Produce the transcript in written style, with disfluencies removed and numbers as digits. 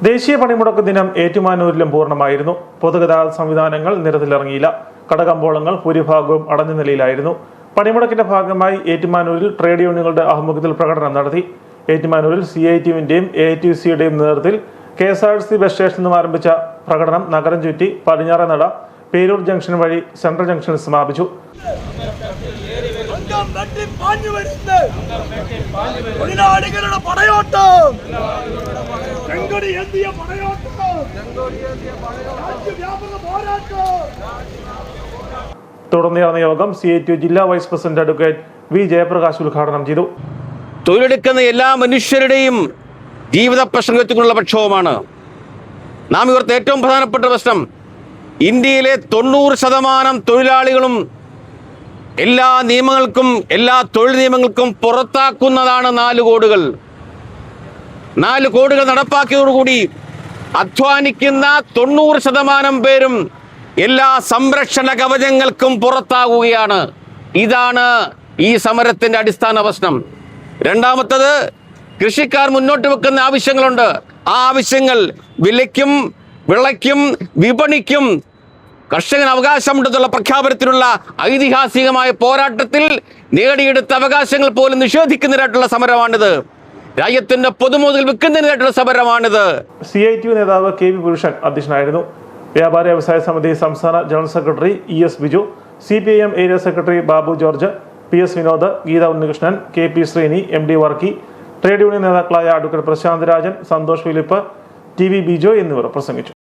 ദേശീയ പണിമുടക്ക് ദിനം ഏറ്റുമാനൂരിലും പൂർണ്ണമായിരുന്നു. പൊതുഗതാഗത സംവിധാനങ്ങൾ നിരത്തിലിറങ്ങിയില്ല. കടകമ്പോളങ്ങൾ ഭൂരിഭാഗവും അടഞ്ഞ നിലയിലായിരുന്നു. പണിമുടക്കിന്റെ ഭാഗമായി ഏറ്റുമാനൂരിൽ ട്രേഡ് യൂണിയനുകളുടെ ആഭിമുഖ്യത്തിൽ പ്രകടനം നടത്തി. ഏറ്റുമാനൂരിൽ CITUവിന്റെയും AITUCയുടെയും നേതൃത്വത്തിൽ KSRTC ബസ് സ്റ്റേഷനിൽ നിന്നും ആരംഭിച്ച പ്രകടനം നഗരം ചുറ്റി പടിഞ്ഞാറേനട പേരൂർ ജംഗ്ഷൻ വഴി സെൻട്രൽ ജംഗ്ഷനിൽ സമാപിച്ചു. തുടർന്ന് നടന്ന യോഗം CITU ജില്ലാ vice president advocate V Jayaprakash ഉദ്ഘാടനം ചെയ്തു. തൊഴിലെടുക്കുന്ന എല്ലാ മനുഷ്യരുടെയും ജീവിത പ്രശ്നങ്ങൾക്കുള്ള പ്രക്ഷോഭമാണ് നാം ഇവർക്ക് ഏറ്റവും പ്രധാനപ്പെട്ട പ്രശ്നം. ഇന്ത്യയിലെ 90% തൊഴിലാളികളും എല്ലാ നിയമങ്ങൾക്കും എല്ലാ തൊഴിൽ നിയമങ്ങൾക്കും പുറത്താക്കുന്നതാണ് 4 കോഡുകൾ. 4 കോഡുകൾ നടപ്പാക്കിയതോടുകൂടി അധ്വാനിക്കുന്ന 90% പേരും എല്ലാ സംരക്ഷണ കവചങ്ങൾക്കും പുറത്താകുകയാണ്. ഇതാണ് ഈ സമരത്തിന്റെ അടിസ്ഥാന പ്രശ്നം. രണ്ടാമത്തത്, കൃഷിക്കാർ മുന്നോട്ട് വെക്കുന്ന ആവശ്യങ്ങളുണ്ട്. ആ ആവശ്യങ്ങൾ വിലയ്ക്കും വിളയ്ക്കും വിപണിക്കും കർഷകന് അവകാശമുണ്ടെന്നുള്ള പ്രഖ്യാപനത്തിനുള്ള ഐതിഹാസികമായ പോരാട്ടത്തിൽ നേടിയെടുത്ത അവകാശങ്ങൾ പോലും നിഷേധിക്കുന്നതിനായിട്ടുള്ള സമരമാണിത്. രാജ്യത്തിന്റെ പൊതുമുതൽ വിൽക്കുന്നതിനായിട്ടുള്ള സമരമാണിത്. CITU നേതാവ് KV പുരുഷൻ അധ്യക്ഷനായിരുന്നു. വ്യാപാര വ്യവസായ സമിതി സംസ്ഥാന general secretary ES Biju, CPIM area secretary Babu George, PS Vinod, Geetha Unnikrishnan, KP Sreeni, MD Varkey, trade union നേതാക്കളായ advocate Prashanth Rajan, Santhosh Philip, TV Bijo എന്നിവർ പ്രസംഗിച്ചു.